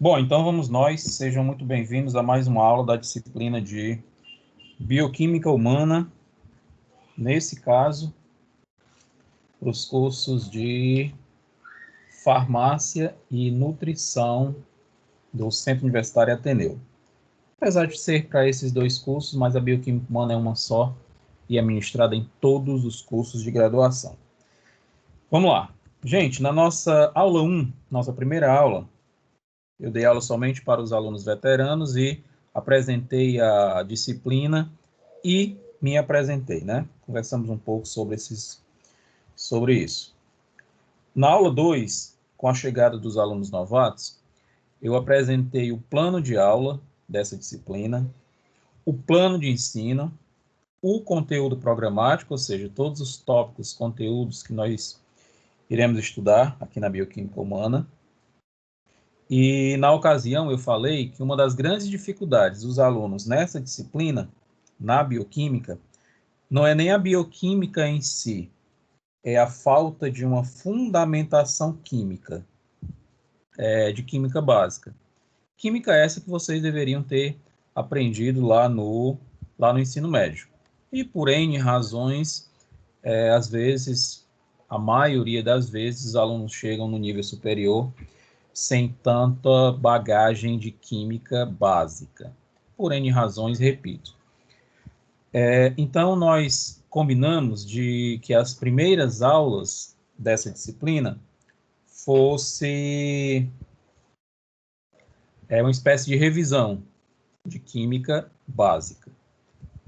Bom, então vamos nós, sejam muito bem-vindos a mais uma aula da disciplina de Bioquímica Humana, nesse caso, para os cursos de Farmácia e Nutrição do Centro Universitário Ateneu. Apesar de ser para esses dois cursos, mas a Bioquímica Humana é uma só e é ministrada em todos os cursos de graduação. Vamos lá. Gente, na nossa aula 1, nossa primeira aula, eu dei aula somente para os alunos veteranos e apresentei a disciplina e me apresentei, né? Conversamos um pouco sobre isso. Na aula 2, com a chegada dos alunos novatos, eu apresentei o plano de aula dessa disciplina, o plano de ensino, o conteúdo programático, ou seja, todos os tópicos, conteúdos que nós iremos estudar aqui na Bioquímica Humana. E, na ocasião, eu falei que uma das grandes dificuldades dos alunos nessa disciplina, na bioquímica, não é nem a bioquímica em si, é a falta de uma fundamentação química, de química básica. Química essa que vocês deveriam ter aprendido lá no ensino médio. E por N razões, às vezes, a maioria das vezes, os alunos chegam no nível superior sem tanta bagagem de química básica. Por N razões, repito. Então, nós combinamos de que as primeiras aulas dessa disciplina fosse uma espécie de revisão de química básica.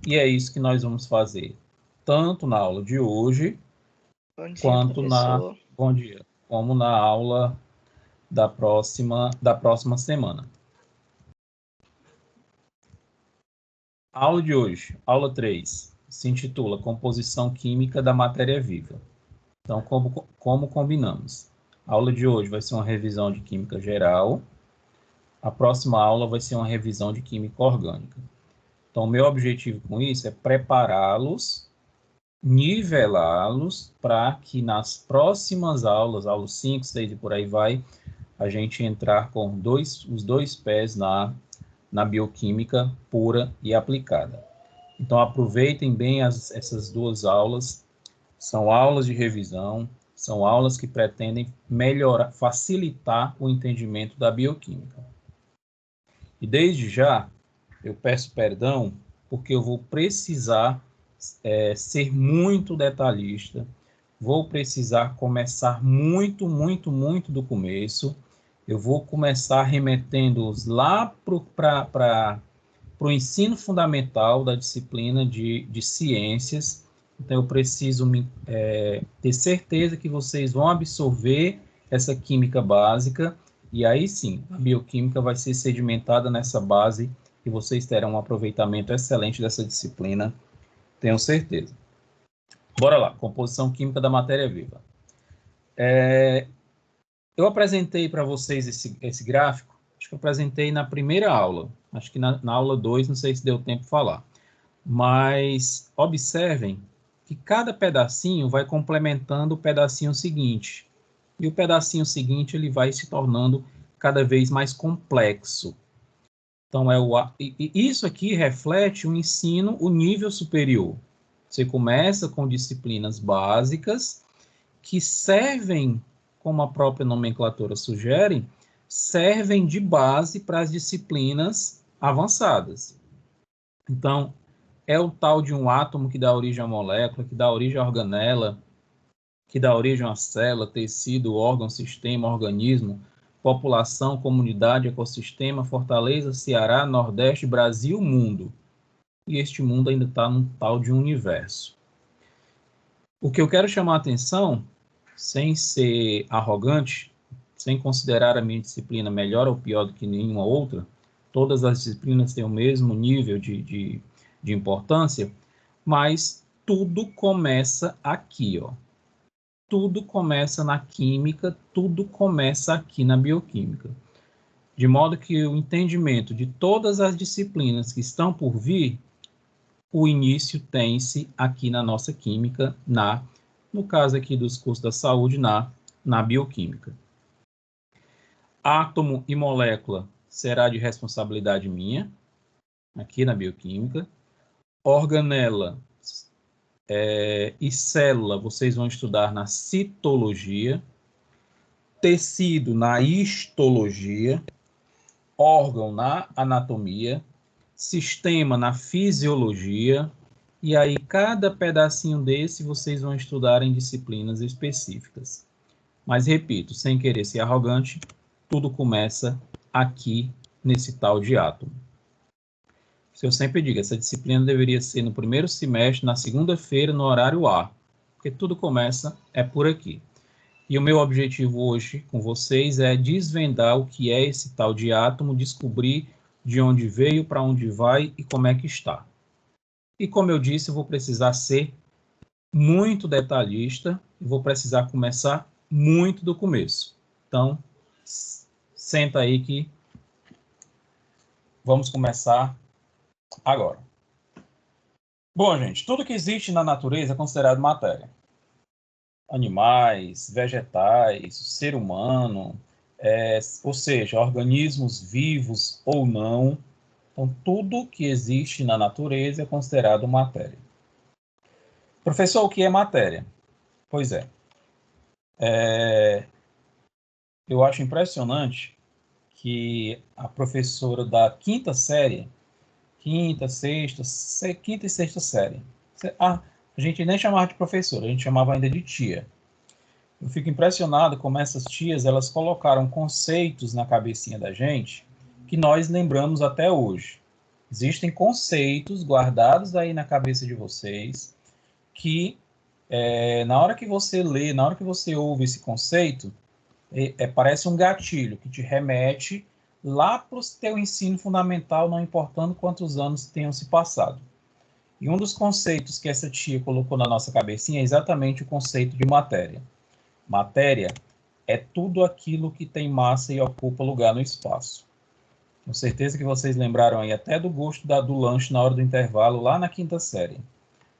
E é isso que nós vamos fazer, tanto na aula de hoje, quanto bom dia, como na aula da próxima semana. A aula de hoje, aula 3, se intitula Composição Química da Matéria Viva. Então, como combinamos? A aula de hoje vai ser uma revisão de Química Geral. A próxima aula vai ser uma revisão de Química Orgânica. Então, o meu objetivo com isso é prepará-los, nivelá-los, para que nas próximas aulas, aulas 5, 6 e por aí vai, a gente entrar com os dois pés na bioquímica pura e aplicada. Então, aproveitem bem essas duas aulas. São aulas de revisão, são aulas que pretendem melhorar, facilitar o entendimento da bioquímica. E desde já, eu peço perdão, porque eu vou precisar ser muito detalhista, vou precisar começar muito do começo. Eu vou começar remetendo-os lá para o ensino fundamental da disciplina de ciências. Então, eu preciso ter certeza que vocês vão absorver essa química básica, e aí sim, a bioquímica vai ser sedimentada nessa base, e vocês terão um aproveitamento excelente dessa disciplina, tenho certeza. Bora lá, composição química da matéria viva. Eu apresentei para vocês esse gráfico, acho que eu apresentei na primeira aula, acho que na aula 2, não sei se deu tempo de falar, mas observem que cada pedacinho vai complementando o pedacinho seguinte, e o pedacinho seguinte ele vai se tornando cada vez mais complexo. Então, isso aqui reflete o ensino, o nível superior. Você começa com disciplinas básicas que servem, como a própria nomenclatura sugere, servem de base para as disciplinas avançadas. Então, é o tal de um átomo que dá origem à molécula, que dá origem à organela, que dá origem à célula, tecido, órgão, sistema, organismo, população, comunidade, ecossistema, Fortaleza, Ceará, Nordeste, Brasil, mundo. E este mundo ainda está num tal de universo. O que eu quero chamar a atenção, sem ser arrogante, sem considerar a minha disciplina melhor ou pior do que nenhuma outra, todas as disciplinas têm o mesmo nível de importância, mas tudo começa aqui, ó. Tudo começa na química, tudo começa aqui na bioquímica. De modo que o entendimento de todas as disciplinas que estão por vir, o início tem-se aqui na nossa química, no caso aqui dos cursos da saúde, na bioquímica. Átomo e molécula será de responsabilidade minha, aqui na bioquímica. Organela e célula vocês vão estudar na citologia. Tecido na histologia. Órgão na anatomia. Sistema na fisiologia. E aí, cada pedacinho desse vocês vão estudar em disciplinas específicas. Mas, repito, sem querer ser arrogante, tudo começa aqui nesse tal de átomo. Se eu sempre digo, essa disciplina deveria ser no primeiro semestre, na segunda-feira, no horário A, porque tudo começa por aqui. E o meu objetivo hoje com vocês é desvendar o que é esse tal de átomo, descobrir de onde veio, para onde vai e como é que está. E como eu disse, eu vou precisar ser muito detalhista e vou precisar começar muito do começo. Então, senta aí que vamos começar agora. Bom, gente, tudo que existe na natureza é considerado matéria. Animais, vegetais, ser humano, ou seja, organismos vivos ou não. Então, tudo que existe na natureza é considerado matéria. Professor, o que é matéria? Pois é. Eu acho impressionante que a professora da quinta série, quinta e sexta série, a gente nem chamava de professora, a gente chamava ainda de tia. Eu fico impressionado como essas tias, elas colocaram conceitos na cabecinha da gente que nós lembramos até hoje. Existem conceitos guardados aí na cabeça de vocês que, na hora que você lê, na hora que você ouve esse conceito, parece um gatilho que te remete lá para o teu ensino fundamental, não importando quantos anos tenham se passado. E um dos conceitos que essa tia colocou na nossa cabecinha é exatamente o conceito de matéria. Matéria é tudo aquilo que tem massa e ocupa lugar no espaço. Com certeza que vocês lembraram aí até do gosto do lanche na hora do intervalo, lá na quinta série.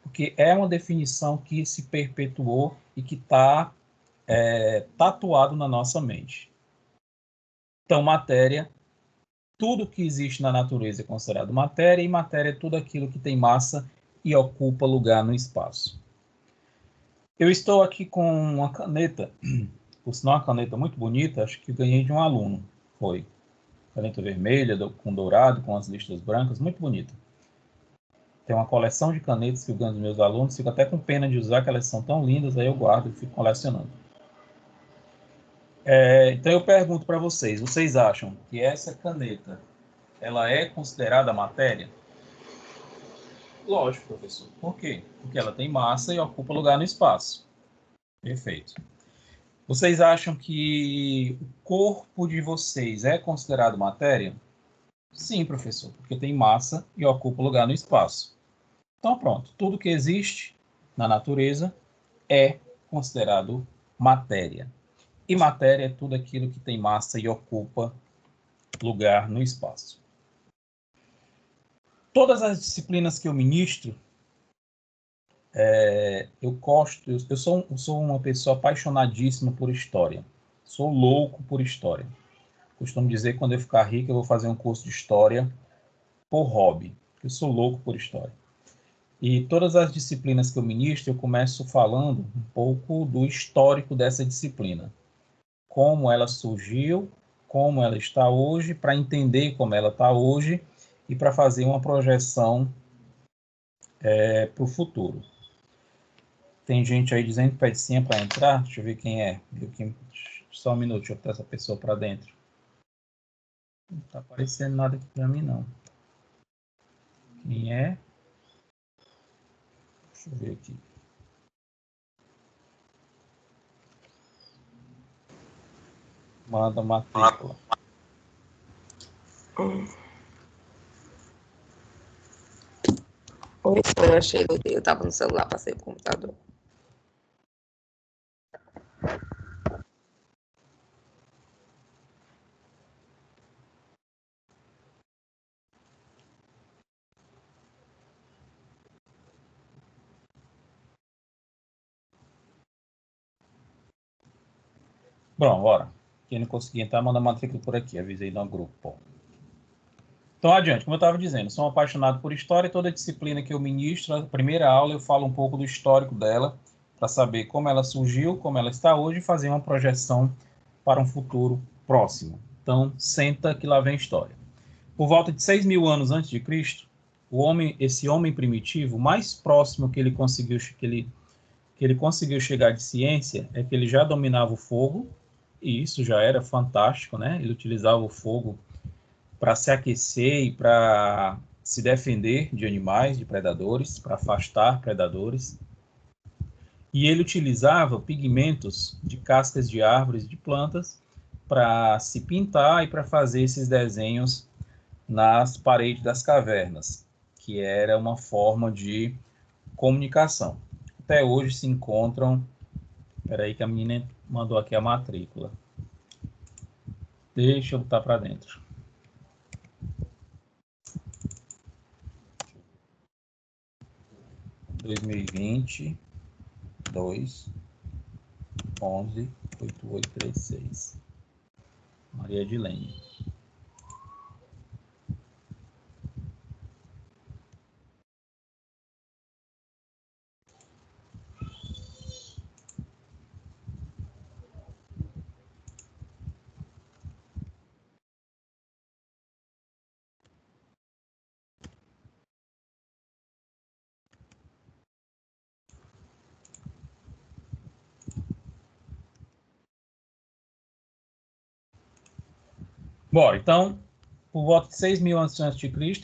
Porque é uma definição que se perpetuou e que está tatuado na nossa mente. Então, matéria, tudo que existe na natureza é considerado matéria, e matéria é tudo aquilo que tem massa e ocupa lugar no espaço. Eu estou aqui com uma caneta, por sinal uma caneta muito bonita, acho que ganhei de um aluno, foi. Caneta vermelha, com dourado, com as listas brancas, muito bonita. Tem uma coleção de canetas que eu ganho dos meus alunos, fico até com pena de usar, que elas são tão lindas, aí eu guardo e fico colecionando. Então eu pergunto para vocês, vocês acham que essa caneta, ela é considerada matéria? Lógico, professor. Por quê? Porque ela tem massa e ocupa lugar no espaço. Perfeito. Vocês acham que o corpo de vocês é considerado matéria? Sim, professor, porque tem massa e ocupa lugar no espaço. Então, pronto. Tudo que existe na natureza é considerado matéria. E matéria é tudo aquilo que tem massa e ocupa lugar no espaço. Todas as disciplinas que eu ministro, eu gosto, eu sou uma pessoa apaixonadíssima por história. Sou louco por história. Costumo dizer que quando eu ficar rico, eu vou fazer um curso de história por hobby. Eu sou louco por história. E todas as disciplinas que eu ministro, eu começo falando um pouco do histórico dessa disciplina. Como ela surgiu, como ela está hoje, para entender como ela está hoje e para fazer uma projeção para o futuro. Tem gente aí dizendo que pede senha para entrar. Deixa eu ver quem é. Só um minuto, deixa eu botar essa pessoa para dentro. Não está aparecendo nada aqui para mim, não. Quem é? Deixa eu ver aqui. Manda matrícula. Oi, eu achei, eu tava no celular, passei pro computador. Bom, bora. Quem não conseguir entrar, manda a matrícula por aqui, avisei no grupo. Então, adiante, como eu estava dizendo, sou apaixonado por história e toda disciplina que eu ministro, a primeira aula eu falo um pouco do histórico dela, para saber como ela surgiu, como ela está hoje e fazer uma projeção para um futuro próximo. Então, senta que lá vem história. Por volta de 6.000 anos antes de Cristo, esse homem primitivo, mais próximo que ele conseguiu chegar de ciência é que ele já dominava o fogo, e isso já era fantástico, né? Ele utilizava o fogo para se aquecer e para se defender de animais, de predadores, para afastar predadores. E ele utilizava pigmentos de cascas de árvores e de plantas para se pintar e para fazer esses desenhos nas paredes das cavernas, que era uma forma de comunicação. Até hoje se encontram... Espera aí que a menina mandou aqui a matrícula. Deixa eu botar para dentro. (2020) 2-11-8836. Maria Edilene. Bom, então, por volta de 6.000 a.C.,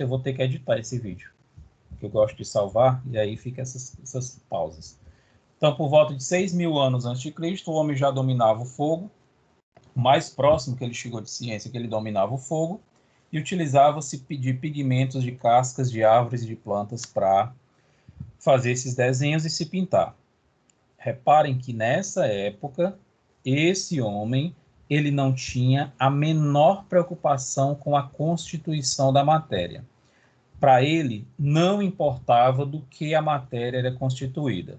eu vou ter que editar esse vídeo, porque eu gosto de salvar, e aí fica essas pausas. Então, por volta de 6.000 anos antes de Cristo, o homem já dominava o fogo, mais próximo que ele chegou de ciência, que ele dominava o fogo, e utilizava-se de pigmentos de cascas de árvores e de plantas para fazer esses desenhos e se pintar. Reparem que nessa época, esse homem ele não tinha a menor preocupação com a constituição da matéria. Para ele, não importava do que a matéria era constituída,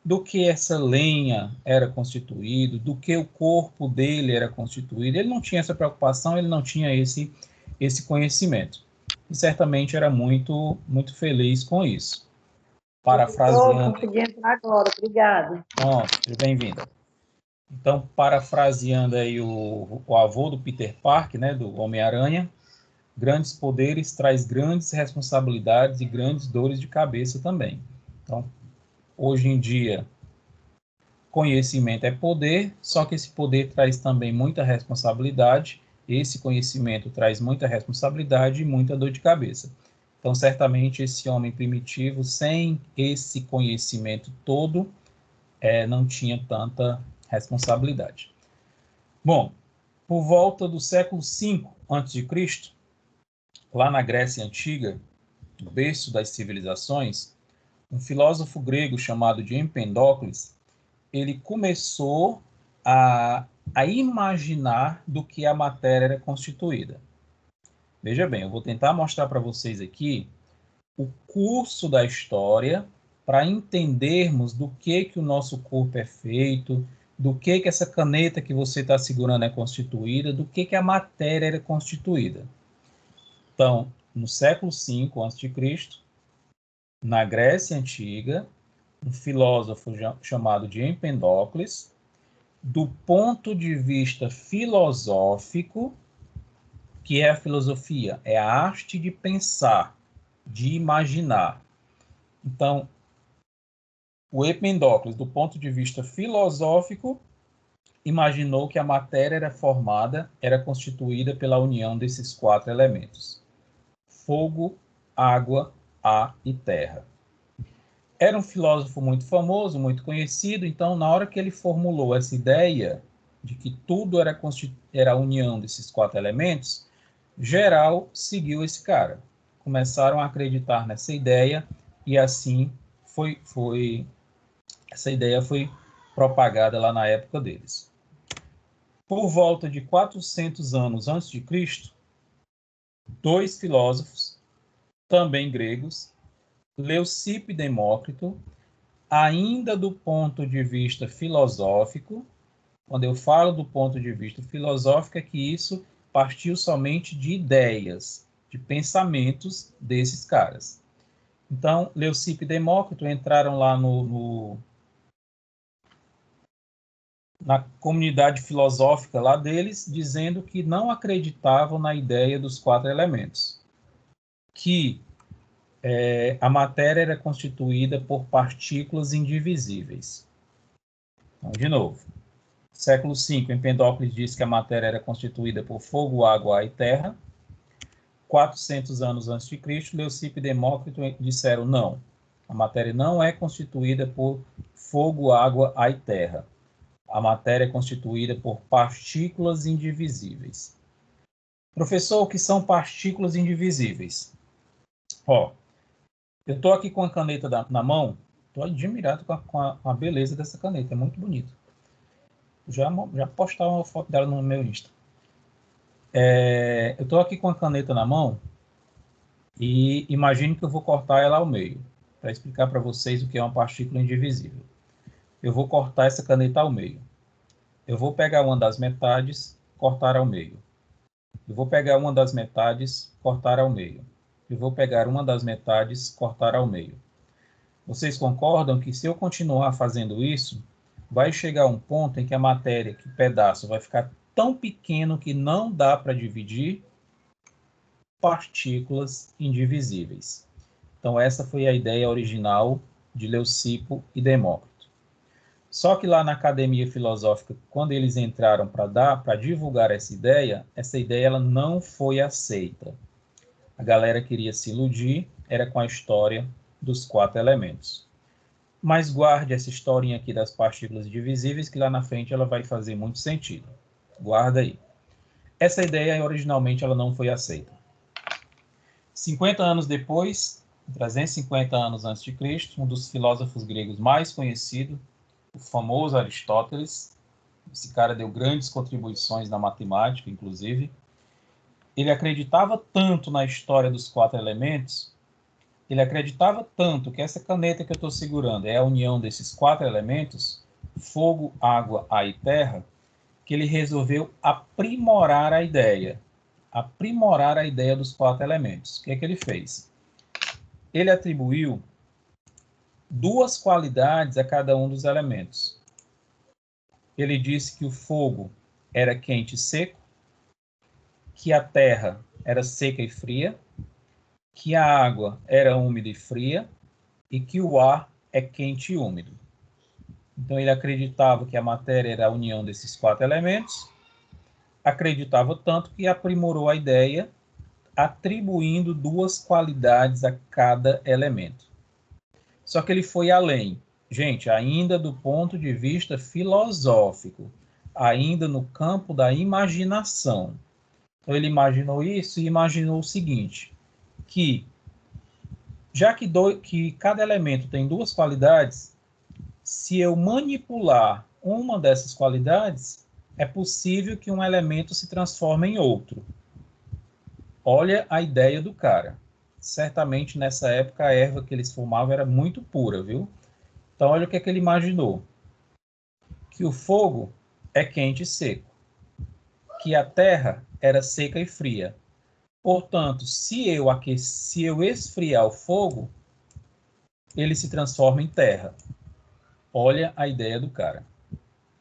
do que essa lenha era constituído, do que o corpo dele era constituído. Ele não tinha essa preocupação, ele não tinha esse conhecimento. E certamente era muito, muito feliz com isso. Parafraseando... Consegui entrar agora, obrigada. Seja bem-vinda. Então, parafraseando aí o avô do Peter Parker, né, do Homem-Aranha, grandes poderes traz grandes responsabilidades e grandes dores de cabeça também. Então, hoje em dia, conhecimento é poder, só que esse poder traz também muita responsabilidade, esse conhecimento traz muita responsabilidade e muita dor de cabeça. Então, certamente, esse homem primitivo, sem esse conhecimento todo, não tinha tanta responsabilidade. Bom, por volta do século V a.C., lá na Grécia Antiga, o berço das civilizações, um filósofo grego chamado de Empedocles, ele começou a imaginar do que a matéria era constituída. Veja bem, eu vou tentar mostrar para vocês aqui o curso da história para entendermos do que o nosso corpo é feito, do que essa caneta que você está segurando é constituída, do que a matéria era constituída. Então, no século V a.C., na Grécia Antiga, um filósofo chamado de Empedocles, do ponto de vista filosófico, que é a filosofia, é a arte de pensar, de imaginar. Então, o Empedocles, do ponto de vista filosófico, imaginou que a matéria era constituída pela união desses 4 elementos: fogo, água, ar e terra. Era um filósofo muito famoso, muito conhecido, então, na hora que ele formulou essa ideia de que tudo era a união desses 4 elementos, geral seguiu esse cara. Começaram a acreditar nessa ideia e assim essa ideia foi propagada lá na época deles. Por volta de 400 anos antes de Cristo, 2 filósofos, também gregos, Leucipo e Demócrito, ainda do ponto de vista filosófico, Quando eu falo do ponto de vista filosófico, é que isso partiu somente de ideias, de pensamentos desses caras. Então, Leucipo e Demócrito entraram lá na comunidade filosófica lá deles, dizendo que não acreditavam na ideia dos 4 elementos, que a matéria era constituída por partículas indivisíveis. Então, de novo, século V, Empedócles disse que a matéria era constituída por fogo, água, ar e terra. 400 anos antes de Cristo, Leucipo e Demócrito disseram não, a matéria não é constituída por fogo, água, ar e terra. A matéria é constituída por partículas indivisíveis. Professor, o que são partículas indivisíveis? Ó, eu estou aqui com a caneta na mão, estou admirado com a beleza dessa caneta, é muito bonito. Já postava uma foto dela no meu Insta. Eu estou aqui com a caneta na mão e imagine que eu vou cortar ela ao meio, para explicar para vocês o que é uma partícula indivisível. Eu vou cortar essa caneta ao meio. Eu vou pegar uma das metades, cortar ao meio. Eu vou pegar uma das metades, cortar ao meio. Eu vou pegar uma das metades, cortar ao meio. Vocês concordam que se eu continuar fazendo isso, vai chegar um ponto em que a matéria, que o pedaço vai ficar tão pequeno que não dá para dividir? Partículas indivisíveis. Então essa foi a ideia original de Leucipo e Demócrito. Só que lá na academia filosófica, quando eles entraram para divulgar essa ideia ela não foi aceita. A galera queria se iludir, era com a história dos 4 elementos. Mas guarde essa historinha aqui das partículas indivisíveis, que lá na frente ela vai fazer muito sentido. Guarda aí. Essa ideia, originalmente, ela não foi aceita. 50 anos depois, 350 anos antes de Cristo, um dos filósofos gregos mais conhecidos, o famoso Aristóteles, esse cara deu grandes contribuições na matemática, inclusive, ele acreditava tanto na história dos 4 elementos, ele acreditava tanto que essa caneta que eu estou segurando é a união desses 4 elementos, fogo, água, ar e terra, que ele resolveu aprimorar a ideia dos 4 elementos. O que é que ele fez? Ele atribuiu 2 qualidades a cada um dos elementos. Ele disse que o fogo era quente e seco, que a terra era seca e fria, que a água era úmida e fria e que o ar é quente e úmido. Então ele acreditava que a matéria era a união desses 4 elementos, acreditava tanto que aprimorou a ideia, atribuindo 2 qualidades a cada elemento. Só que ele foi além. Gente, ainda do ponto de vista filosófico, ainda no campo da imaginação. Então ele imaginou isso e imaginou o seguinte, que já que cada elemento tem 2 qualidades, se eu manipular uma dessas qualidades, é possível que um elemento se transforme em outro. Olha a ideia do cara. Certamente nessa época a erva que eles fumavam era muito pura, viu? Então olha o que é que ele imaginou. Que o fogo é quente e seco. Que a terra era seca e fria. Portanto, se eu esfriar o fogo, ele se transforma em terra. Olha a ideia do cara.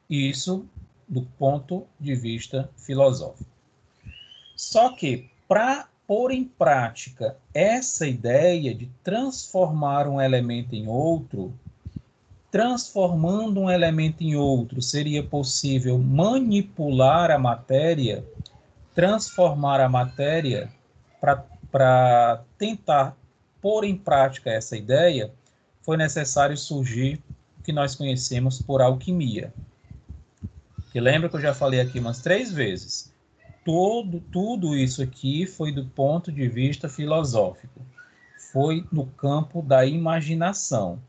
Isso do ponto de vista filosófico. Só que, para pôr em prática essa ideia de transformar um elemento em outro, transformando um elemento em outro, seria possível manipular a matéria, transformar a matéria para tentar pôr em prática essa ideia, foi necessário surgir o que nós conhecemos por alquimia. Que lembra que eu já falei aqui umas 3 vezes. Tudo isso aqui foi do ponto de vista filosófico. Foi no campo da imaginação.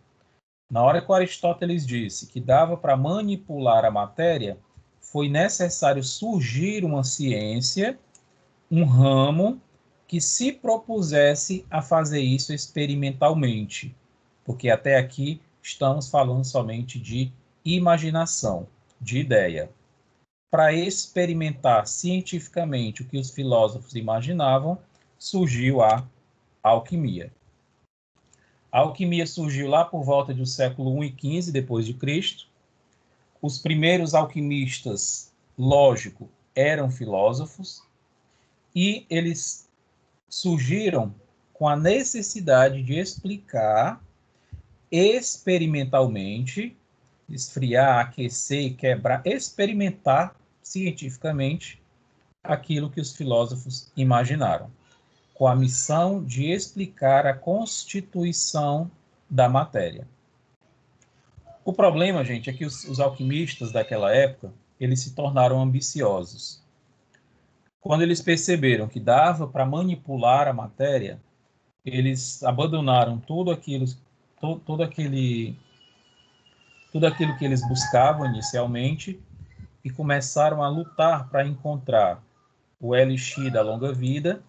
Na hora que Aristóteles disse que dava para manipular a matéria, foi necessário surgir uma ciência, um ramo, que se propusesse a fazer isso experimentalmente. Porque até aqui estamos falando somente de imaginação, de ideia. para experimentar cientificamente o que os filósofos imaginavam, surgiu a alquimia. A alquimia surgiu lá por volta do século I e XV depois de Cristo. Os primeiros alquimistas, lógico, eram filósofos e eles surgiram com a necessidade de explicar experimentalmente, esfriar, aquecer, quebrar, experimentar cientificamente aquilo que os filósofos imaginaram, com a missão de explicar a constituição da matéria. O problema, gente, é que os alquimistas daquela época, eles se tornaram ambiciosos. Quando eles perceberam que dava para manipular a matéria, eles abandonaram tudo aquilo que eles buscavam inicialmente e começaram a lutar para encontrar o elixir da longa vida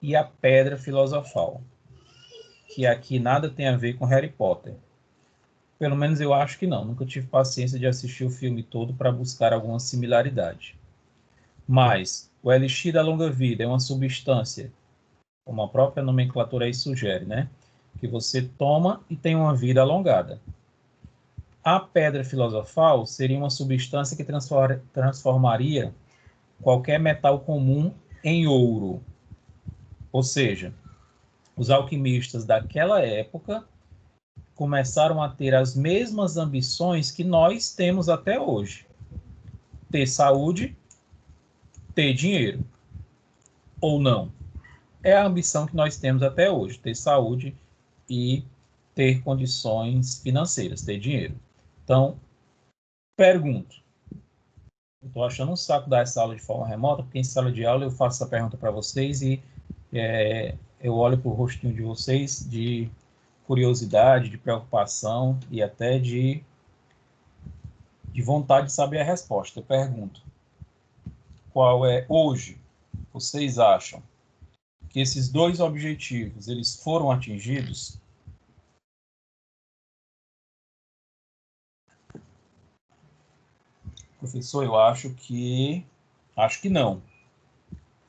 e a pedra filosofal, que aqui nada tem a ver com Harry Potter. Pelo menos eu acho que não. Nunca tive paciência de assistir o filme todo para buscar alguma similaridade. Mas o elixir da longa vida é uma substância, como a própria nomenclatura aí sugere, né? Que você toma e tem uma vida alongada. A pedra filosofal seria uma substância que transformaria qualquer metal comum em ouro. Ou seja, os alquimistas daquela época começaram a ter as mesmas ambições que nós temos até hoje. Ter saúde, ter dinheiro. Ou não. É a ambição que nós temos até hoje, ter saúde e ter condições financeiras, ter dinheiro. Então, pergunto. Eu estou achando um saco dar essa aula de forma remota, porque em sala de aula eu faço essa pergunta para vocês e eu olho para o rostinho de vocês de curiosidade, de preocupação e até de vontade de saber a resposta. Eu pergunto, qual é hoje, vocês acham que esses dois objetivos eles foram atingidos? Professor, eu acho que não.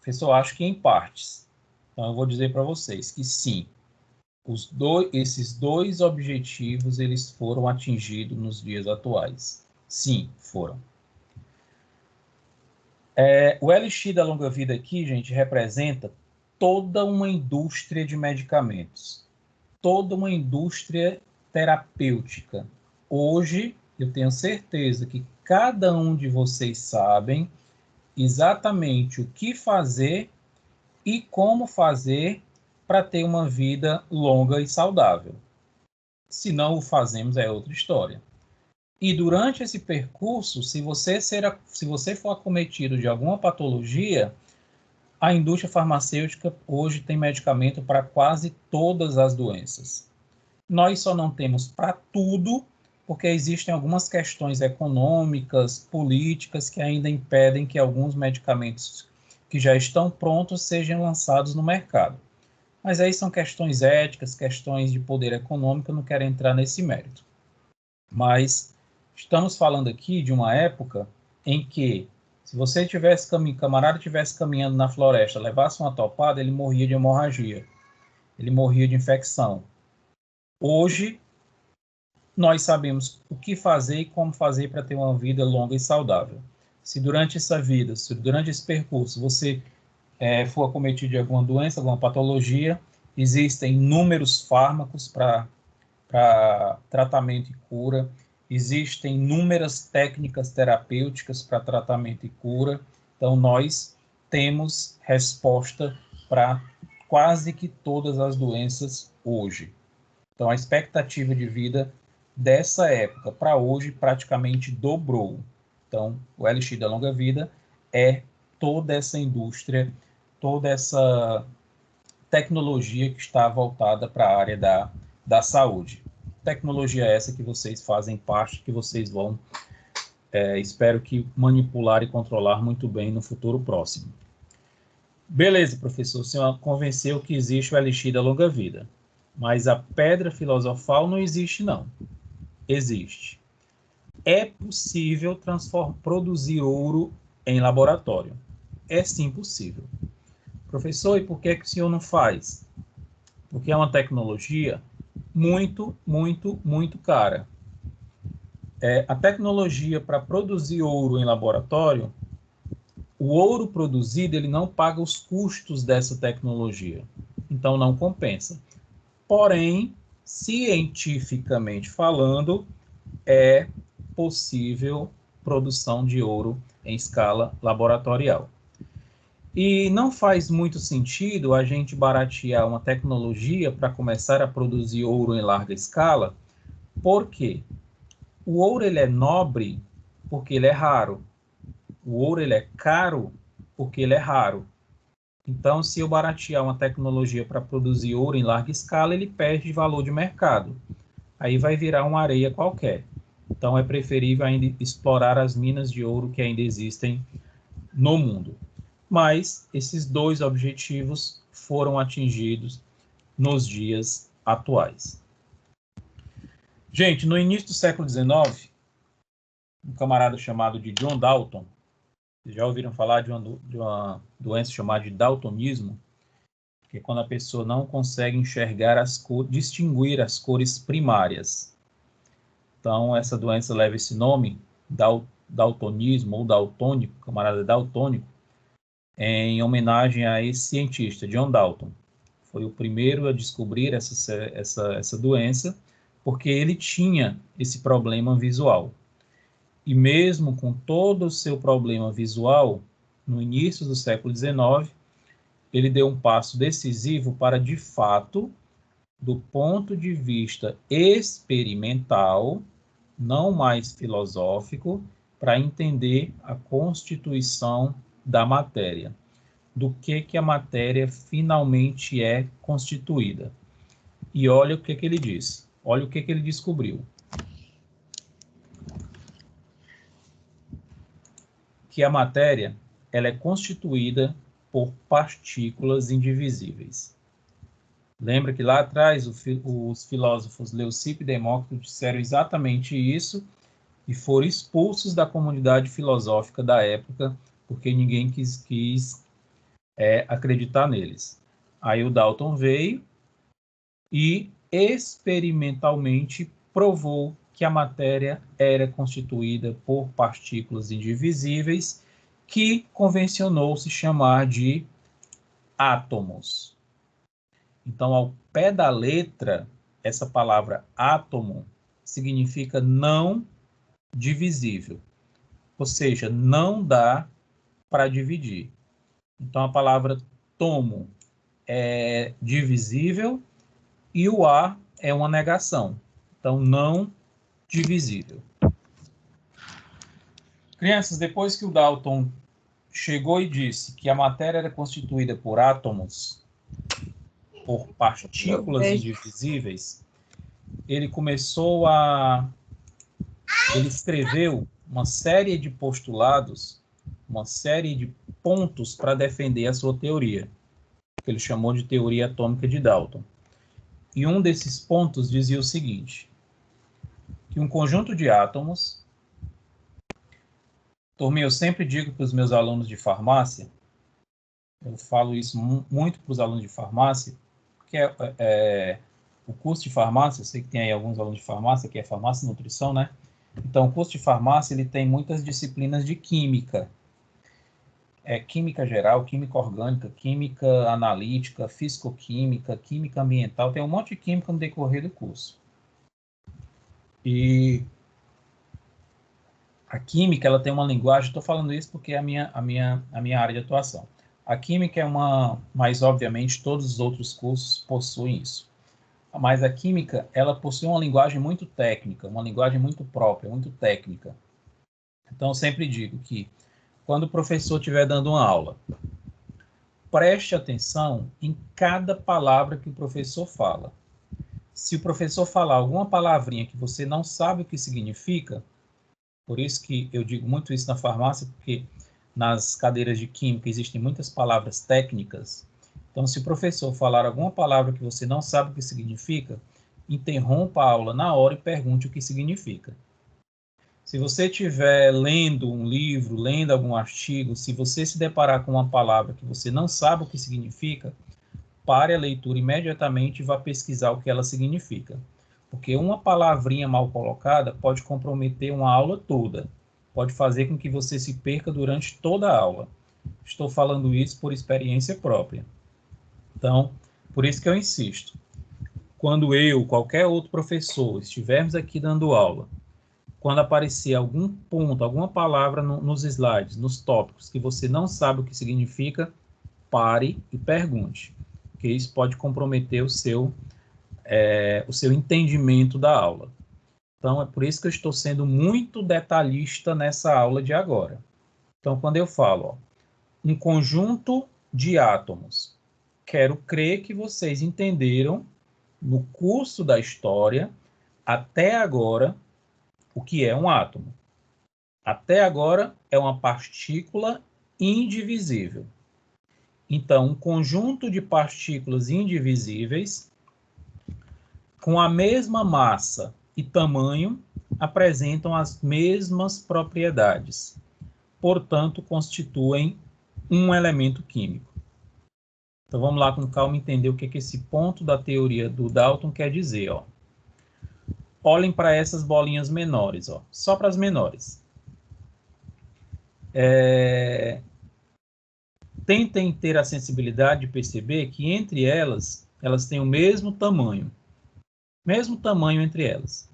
Professor, eu acho que em partes. Então eu vou dizer para vocês que sim. Esses dois objetivos eles foram atingidos nos dias atuais. Sim, foram. O elixir da longa vida aqui, gente, representa toda uma indústria de medicamentos, toda uma indústria terapêutica. Hoje, eu tenho certeza que cada um de vocês sabem exatamente o que fazer e como fazer para ter uma vida longa e saudável. Se não o fazemos, é outra história. E durante esse percurso, se você for acometido de alguma patologia, a indústria farmacêutica hoje tem medicamento para quase todas as doenças. Nós só não temos para tudo, porque existem algumas questões econômicas, políticas, que ainda impedem que alguns medicamentos que já estão prontos sejam lançados no mercado. Mas aí são questões éticas, questões de poder econômico, eu não quero entrar nesse mérito. Mas estamos falando aqui de uma época em que, se você camarada estivesse caminhando na floresta, levasse uma topada, ele morria de hemorragia, ele morria de infecção. Hoje, nós sabemos o que fazer e como fazer para ter uma vida longa e saudável. Se durante essa vida, se durante esse percurso, você for acometido de alguma doença, alguma patologia, existem inúmeros fármacos para tratamento e cura, existem inúmeras técnicas terapêuticas para tratamento e cura, então nós temos resposta para quase que todas as doenças hoje. Então a expectativa de vida dessa época para hoje praticamente dobrou. Então o elixir da longa vida é toda essa indústria, toda essa tecnologia que está voltada para a área da saúde. Tecnologia essa que vocês fazem parte, que vocês vão, espero que manipular e controlar muito bem no futuro próximo. Beleza, professor, o senhor convenceu que existe o elixir da longa vida, mas a pedra filosofal não existe, não. Existe. é possível produzir ouro em laboratório. É sim possível. Professor, e por que o senhor não faz? Porque é uma tecnologia muito, muito, muito cara. A tecnologia para produzir ouro em laboratório, o ouro produzido, ele não paga os custos dessa tecnologia. Então, não compensa. Porém, cientificamente falando, é possível produção de ouro em escala laboratorial. E não faz muito sentido a gente baratear uma tecnologia para começar a produzir ouro em larga escala, porque o ouro ele é nobre porque ele é raro. O ouro ele é caro porque ele é raro. Então, se eu baratear uma tecnologia para produzir ouro em larga escala, ele perde valor de mercado. Aí vai virar uma areia qualquer. Então, é preferível ainda explorar as minas de ouro que ainda existem no mundo. Mas esses dois objetivos foram atingidos nos dias atuais. Gente, no início do século XIX, um camarada chamado de John Dalton, vocês já ouviram falar de uma doença chamada de daltonismo, que é quando a pessoa não consegue enxergar distinguir as cores primárias. Então, essa doença leva esse nome, daltonismo ou daltônico, camarada daltônico, em homenagem a esse cientista, John Dalton. Foi o primeiro a descobrir essa doença, porque ele tinha esse problema visual. E mesmo com todo o seu problema visual, no início do século XIX, ele deu um passo decisivo para, de fato, do ponto de vista experimental, não mais filosófico, para entender a constituição da matéria, do que a matéria finalmente é constituída. E olha o que ele disse, olha o que ele descobriu. Que a matéria ela é constituída por partículas indivisíveis. Lembra que lá atrás os filósofos Leucipo e Demócrito disseram exatamente isso e foram expulsos da comunidade filosófica da época porque ninguém quis acreditar neles. Aí o Dalton veio e experimentalmente provou que a matéria era constituída por partículas indivisíveis que convencionou-se chamar de átomos. Então, ao pé da letra, essa palavra átomo significa não divisível, ou seja, não dá para dividir. Então, a palavra tomo é divisível e o A é uma negação. Então, não divisível. Crianças, depois que o Dalton chegou e disse que a matéria era constituída por átomos, por partículas indivisíveis, ele escreveu uma série de postulados, uma série de pontos para defender a sua teoria, que ele chamou de teoria atômica de Dalton. E um desses pontos dizia o seguinte, que um conjunto de átomos, eu sempre digo para os meus alunos de farmácia, eu falo isso muito para os alunos de farmácia, porque o curso de farmácia, eu sei que tem aí alguns alunos de farmácia, que é farmácia e nutrição, né? Então, o curso de farmácia, ele tem muitas disciplinas de química. Química geral, química orgânica, química analítica, fisicoquímica, química ambiental, tem um monte de química no decorrer do curso. E a química, ela tem uma linguagem, estou falando isso porque é a minha área de atuação. A química é mas obviamente todos os outros cursos possuem isso. Mas a química, ela possui uma linguagem muito técnica, uma linguagem muito própria, muito técnica. Então, eu sempre digo que quando o professor estiver dando uma aula, preste atenção em cada palavra que o professor fala. Se o professor falar alguma palavrinha que você não sabe o que significa, por isso que eu digo muito isso na farmácia, porque nas cadeiras de química existem muitas palavras técnicas. Então, se o professor falar alguma palavra que você não sabe o que significa, interrompa a aula na hora e pergunte o que significa. Se você estiver lendo um livro, lendo algum artigo, se você se deparar com uma palavra que você não sabe o que significa, pare a leitura imediatamente e vá pesquisar o que ela significa. Porque uma palavrinha mal colocada pode comprometer uma aula toda. Pode fazer com que você se perca durante toda a aula. Estou falando isso por experiência própria. Então, por isso que eu insisto. Quando eu, qualquer outro professor, estivermos aqui dando aula, quando aparecer algum ponto, alguma palavra nos slides, nos tópicos, que você não sabe o que significa, pare e pergunte, porque isso pode comprometer o seu entendimento da aula. Então, é por isso que eu estou sendo muito detalhista nessa aula de agora. Então, quando eu falo, ó, um conjunto de átomos, quero crer que vocês entenderam, no curso da história, até agora, o que é um átomo. Até agora, é uma partícula indivisível. Então, um conjunto de partículas indivisíveis com a mesma massa e tamanho apresentam as mesmas propriedades. Portanto, constituem um elemento químico. Então, vamos lá com calma entender o que esse ponto da teoria do Dalton quer dizer. Ó. Olhem para essas bolinhas menores, ó, só para as menores. Tentem ter a sensibilidade de perceber que entre elas têm o mesmo tamanho entre elas.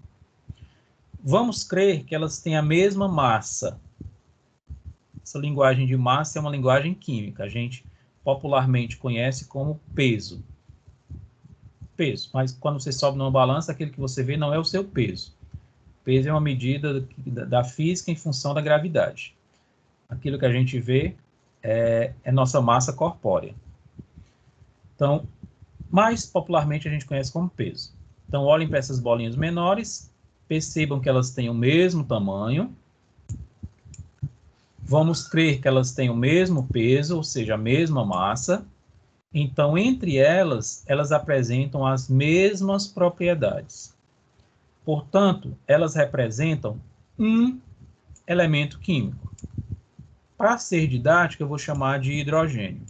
Vamos crer que elas têm a mesma massa. Essa linguagem de massa é uma linguagem química, a gente popularmente conhece como peso. Peso, mas quando você sobe numa balança, aquele que você vê não é o seu peso. Peso é uma medida da física em função da gravidade. Aquilo que a gente vê é nossa massa corpórea. Então, mais popularmente a gente conhece como peso. Então, olhem para essas bolinhas menores, percebam que elas têm o mesmo tamanho. Vamos crer que elas têm o mesmo peso, ou seja, a mesma massa. Então, entre elas apresentam as mesmas propriedades. Portanto, elas representam um elemento químico. Para ser didático, eu vou chamar de hidrogênio.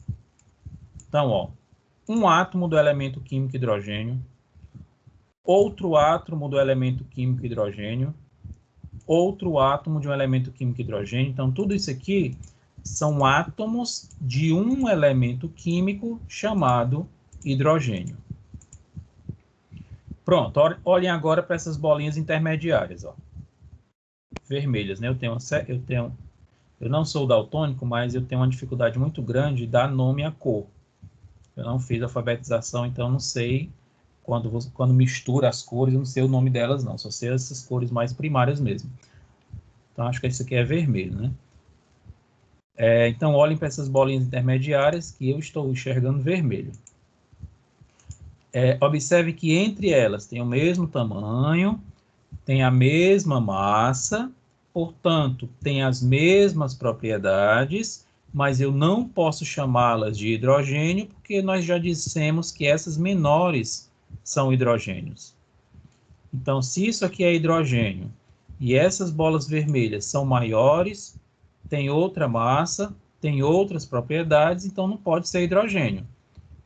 Então, ó, um átomo do elemento químico hidrogênio, outro átomo do elemento químico hidrogênio, outro átomo de um elemento químico hidrogênio. Então, tudo isso aqui são átomos de um elemento químico chamado hidrogênio. Pronto, olhem agora para essas bolinhas intermediárias, ó, vermelhas, né? Eu não sou daltônico, mas eu tenho uma dificuldade muito grande de dar nome à cor. Eu não fiz alfabetização, então não sei, quando mistura as cores, eu não sei o nome delas não, só sei essas cores mais primárias mesmo. Então, acho que esse aqui é vermelho, né? Então, olhem para essas bolinhas intermediárias que eu estou enxergando vermelho. Observe que entre elas tem o mesmo tamanho, tem a mesma massa, portanto, tem as mesmas propriedades, mas eu não posso chamá-las de hidrogênio, porque nós já dissemos que essas menores são hidrogênios. Então, se isso aqui é hidrogênio e essas bolas vermelhas são maiores, tem outra massa, tem outras propriedades, então não pode ser hidrogênio.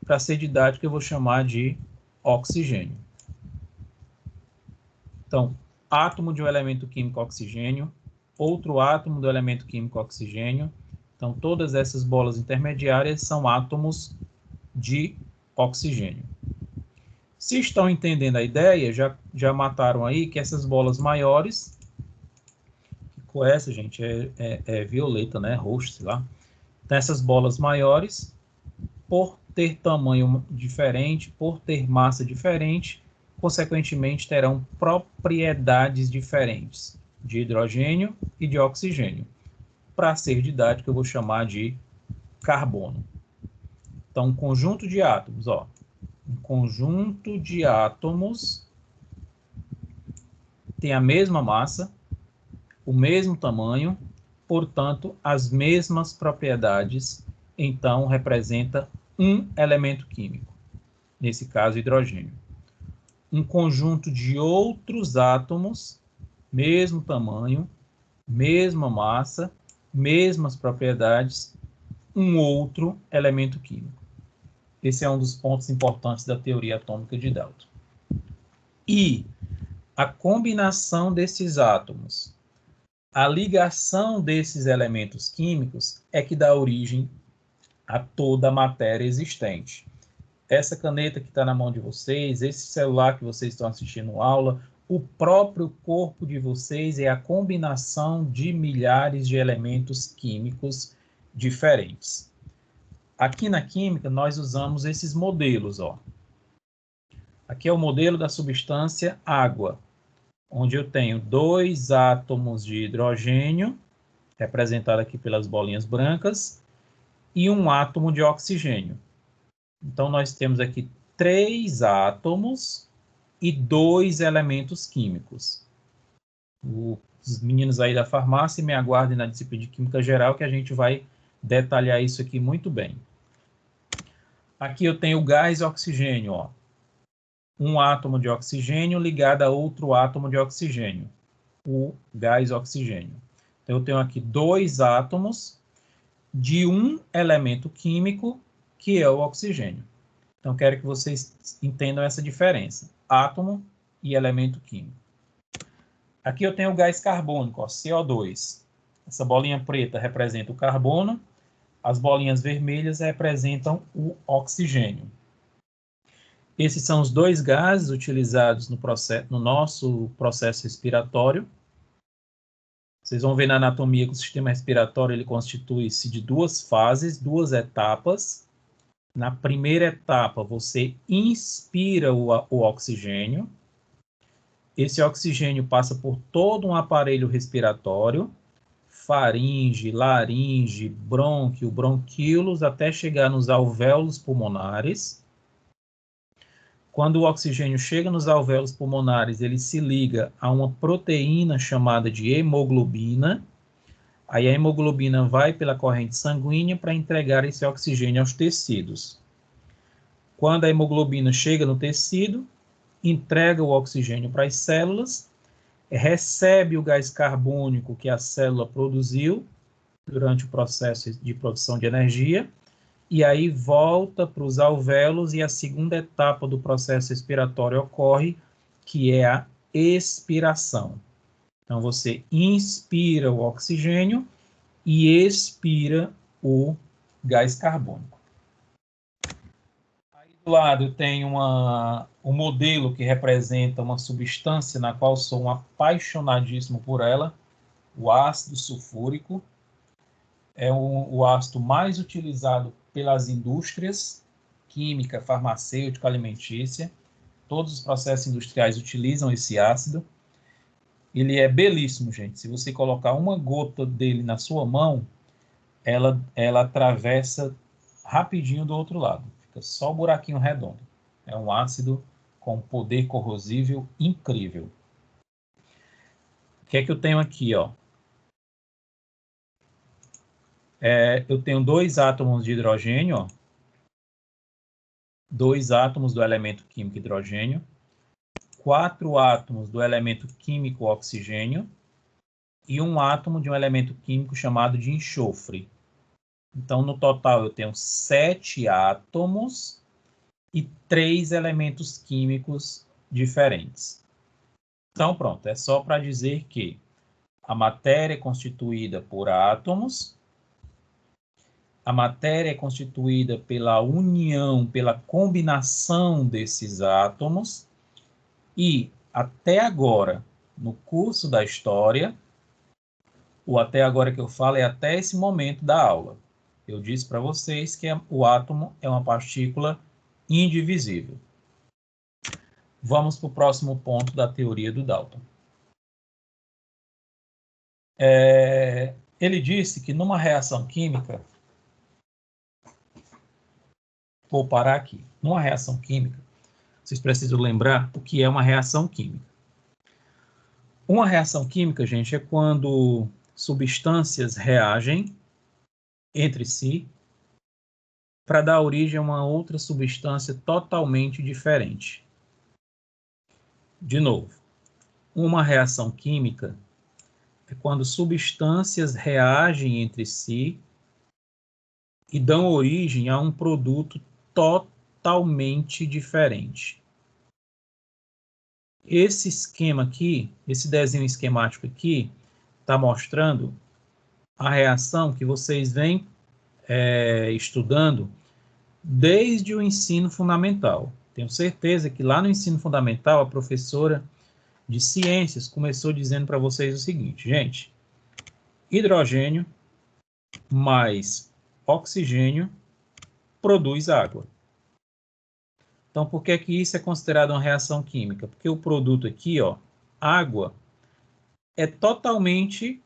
Para ser didático, eu vou chamar de oxigênio. Então, átomo de um elemento químico oxigênio, outro átomo do elemento químico oxigênio. Então, todas essas bolas intermediárias são átomos de oxigênio. Se estão entendendo a ideia, já mataram aí que essas bolas maiores, com essa, gente, é violeta, né? Roxo, sei lá. Então, essas bolas maiores, por ter tamanho diferente, por ter massa diferente, consequentemente terão propriedades diferentes de hidrogênio e de oxigênio. Para ser didático, eu vou chamar de carbono. Então, um conjunto de átomos, ó, um conjunto de átomos tem a mesma massa, o mesmo tamanho, portanto, as mesmas propriedades, então representa um elemento químico, nesse caso, hidrogênio. Um conjunto de outros átomos, mesmo tamanho, mesma massa, mesmas propriedades, um outro elemento químico. Esse é um dos pontos importantes da teoria atômica de Dalton. E a combinação desses átomos, a ligação desses elementos químicos é que dá origem a toda a matéria existente. Essa caneta que está na mão de vocês, esse celular que vocês estão assistindo aula, o próprio corpo de vocês é a combinação de milhares de elementos químicos diferentes. Aqui na química, nós usamos esses modelos, ó. Aqui é o modelo da substância água, onde eu tenho 2 átomos de hidrogênio, representado aqui pelas bolinhas brancas, e um átomo de oxigênio. Então, nós temos aqui 3 átomos e 2 elementos químicos. Os meninos aí da farmácia me aguardem na disciplina de Química Geral, que a gente vai detalhar isso aqui muito bem. Aqui eu tenho o gás oxigênio, ó. Um átomo de oxigênio ligado a outro átomo de oxigênio, o gás oxigênio. Então, eu tenho aqui 2 átomos de um elemento químico, que é o oxigênio. Então, quero que vocês entendam essa diferença, átomo e elemento químico. Aqui eu tenho o gás carbônico, ó, CO2. Essa bolinha preta representa o carbono, as bolinhas vermelhas representam o oxigênio. Esses são os 2 gases utilizados no nosso processo respiratório. Vocês vão ver na anatomia que o sistema respiratório ele constitui-se de 2 fases, 2 etapas. Na primeira etapa, você inspira o oxigênio. Esse oxigênio passa por todo um aparelho respiratório, faringe, laringe, brônquio, bronquíolos, até chegar nos alvéolos pulmonares. Quando o oxigênio chega nos alvéolos pulmonares, ele se liga a uma proteína chamada de hemoglobina. Aí a hemoglobina vai pela corrente sanguínea para entregar esse oxigênio aos tecidos. Quando a hemoglobina chega no tecido, entrega o oxigênio para as células, recebe o gás carbônico que a célula produziu durante o processo de produção de energia, e aí volta para os alvéolos e a segunda etapa do processo respiratório ocorre, que é a expiração. Então, você inspira o oxigênio e expira o gás carbônico. Aí do lado eu tenho um modelo que representa uma substância na qual sou um apaixonadíssimo por ela, o ácido sulfúrico. É o ácido mais utilizado pelas indústrias, química, farmacêutica, alimentícia. Todos os processos industriais utilizam esse ácido. Ele é belíssimo, gente. Se você colocar uma gota dele na sua mão, ela atravessa rapidinho do outro lado. Fica só o buraquinho redondo. É um ácido com poder corrosível incrível. O que é que eu tenho aqui, ó? Eu tenho 2 átomos de hidrogênio, ó. 2 átomos do elemento químico hidrogênio, 4 átomos do elemento químico oxigênio e um átomo de um elemento químico chamado de enxofre. Então, no total, eu tenho 7 átomos e 3 elementos químicos diferentes. Então, pronto, é só para dizer que a matéria é constituída por átomos. A matéria é constituída pela união, pela combinação desses átomos. E, até agora, no curso da história, o até agora que eu falo é até esse momento da aula. Eu disse para vocês que o átomo é uma partícula indivisível. Vamos para o próximo ponto da teoria do Dalton. Ele disse que numa reação química, vou parar aqui, numa reação química, vocês precisam lembrar o que é uma reação química. Uma reação química, gente, é quando substâncias reagem entre si para dar origem a uma outra substância totalmente diferente. De novo, uma reação química é quando substâncias reagem entre si e dão origem a um produto totalmente diferente. Esse esquema aqui, esse desenho esquemático aqui, está mostrando a reação que vocês vêm estudando desde o ensino fundamental. Tenho certeza que lá no ensino fundamental, a professora de ciências começou dizendo para vocês o seguinte, gente, hidrogênio mais oxigênio produz água. Então, por que que isso é considerado uma reação química? Porque o produto aqui, ó, água, é totalmente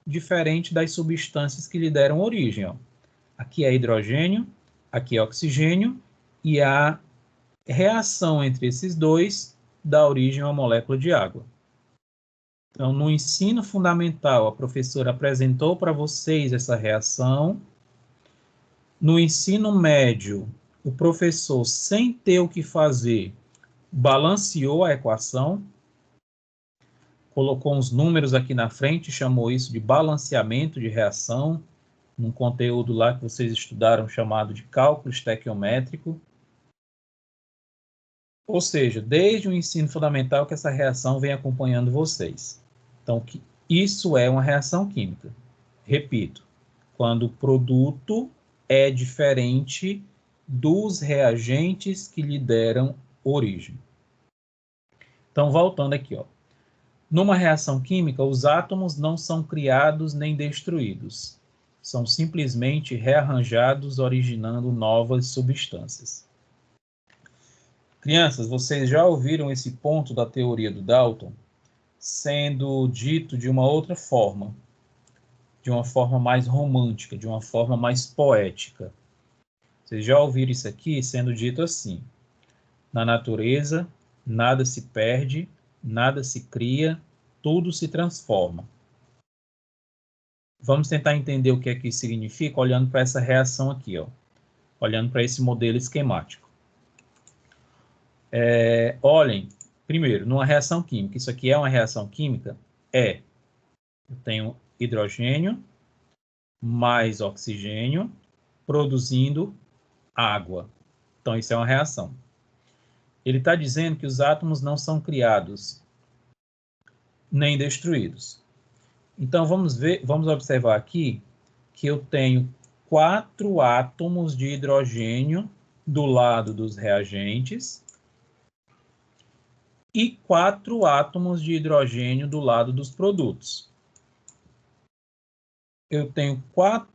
diferente das substâncias que lhe deram origem. Ó. Aqui é hidrogênio, aqui é oxigênio, e a reação entre esses dois dá origem a uma molécula de água. Então, no ensino fundamental, a professora apresentou para vocês essa reação. No ensino médio, o professor, sem ter o que fazer, balanceou a equação, colocou uns números aqui na frente, chamou isso de balanceamento de reação, num conteúdo lá que vocês estudaram chamado de cálculo estequiométrico. Ou seja, desde o ensino fundamental que essa reação vem acompanhando vocês. Então, isso é uma reação química. Repito, quando o produto é diferente dos reagentes que lhe deram origem. Então, voltando aqui, ó. Numa reação química, os átomos não são criados nem destruídos. São simplesmente rearranjados, originando novas substâncias. Crianças, vocês já ouviram esse ponto da teoria do Dalton sendo dito de uma outra forma, de uma forma mais romântica, de uma forma mais poética. Vocês já ouviram isso aqui sendo dito assim: na natureza, nada se perde, nada se cria, tudo se transforma. Vamos tentar entender o que é que isso significa olhando para essa reação aqui, ó, olhando para esse modelo esquemático. Olhem, primeiro, numa reação química, isso aqui é uma reação química? Eu tenho hidrogênio mais oxigênio produzindo água. Então, isso é uma reação. Ele está dizendo que os átomos não são criados nem destruídos. Então, vamos observar aqui que eu tenho 4 átomos de hidrogênio do lado dos reagentes e 4 átomos de hidrogênio do lado dos produtos. Eu tenho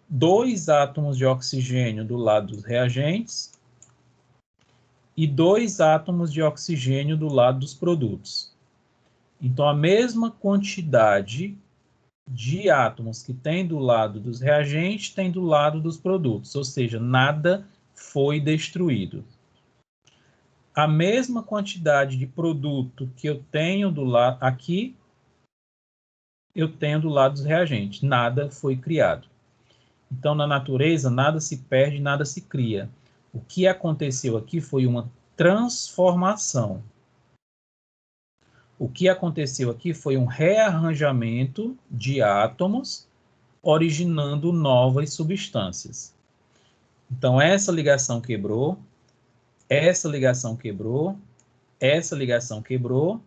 2 átomos de oxigênio do lado dos reagentes e 2 átomos de oxigênio do lado dos produtos. Então, a mesma quantidade de átomos que tem do lado dos reagentes tem do lado dos produtos, ou seja, nada foi destruído. A mesma quantidade de produto que eu tenho do lado aqui, eu tenho do lado dos reagentes. Nada foi criado. Então, na natureza, nada se perde, nada se cria. O que aconteceu aqui foi uma transformação. O que aconteceu aqui foi um rearranjamento de átomos, originando novas substâncias. Então, essa ligação quebrou, essa ligação quebrou, essa ligação quebrou,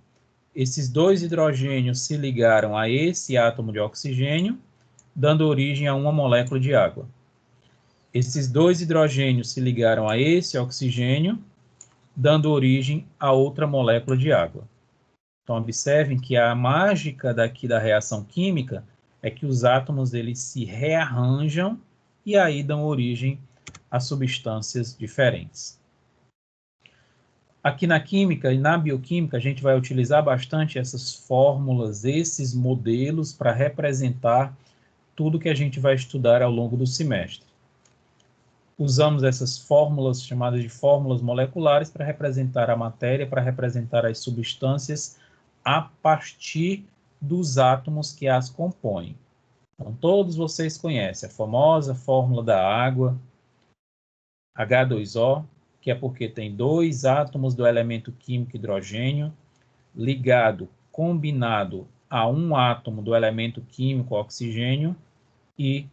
esses 2 hidrogênios se ligaram a esse átomo de oxigênio, dando origem a uma molécula de água. Esses 2 hidrogênios se ligaram a esse oxigênio, dando origem a outra molécula de água. Então, observem que a mágica daqui da reação química é que os átomos eles se rearranjam e aí dão origem a substâncias diferentes. Aqui na química e na bioquímica, a gente vai utilizar bastante essas fórmulas, esses modelos para representar tudo que a gente vai estudar ao longo do semestre. Usamos essas fórmulas chamadas de fórmulas moleculares para representar a matéria, para representar as substâncias a partir dos átomos que as compõem. Então, todos vocês conhecem a famosa fórmula da água, H2O, que é porque tem 2 átomos do elemento químico hidrogênio ligado, combinado a um átomo do elemento químico oxigênio e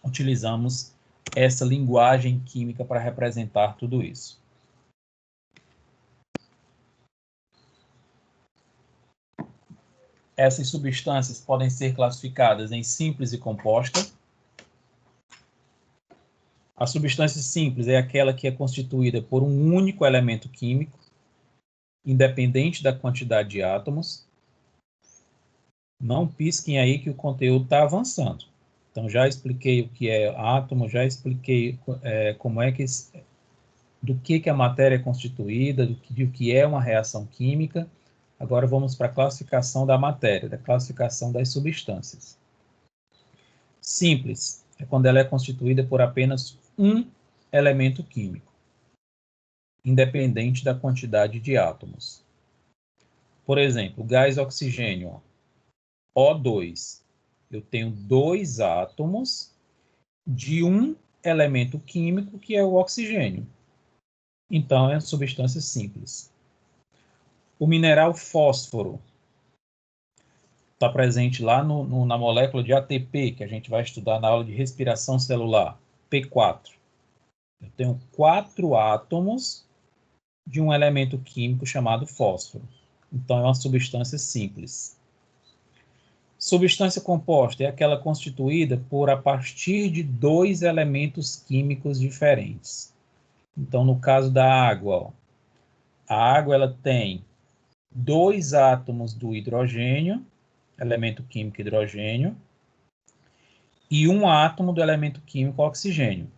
utilizamos essa linguagem química para representar tudo isso. Essas substâncias podem ser classificadas em simples e composta. A substância simples é aquela que é constituída por um único elemento químico, independente da quantidade de átomos. Não pisquem aí que o conteúdo está avançando. Então, já expliquei o que é átomo, já expliquei como é que do que a matéria é constituída, do que é uma reação química. Agora vamos para a classificação da matéria, da classificação das substâncias. Simples é quando ela é constituída por apenas um elemento químico, independente da quantidade de átomos. Por exemplo, o gás oxigênio, O2. Eu tenho 2 átomos de um elemento químico, que é o oxigênio. Então, é substância simples. O mineral fósforo está presente lá na molécula de ATP, que a gente vai estudar na aula de respiração celular, P4. Eu tenho 4 átomos de um elemento químico chamado fósforo. Então, é uma substância simples. Substância composta é aquela constituída por a partir de 2 elementos químicos diferentes. Então, no caso da água, ó, a água ela tem 2 átomos do hidrogênio, elemento químico hidrogênio, e um átomo do elemento químico oxigênio.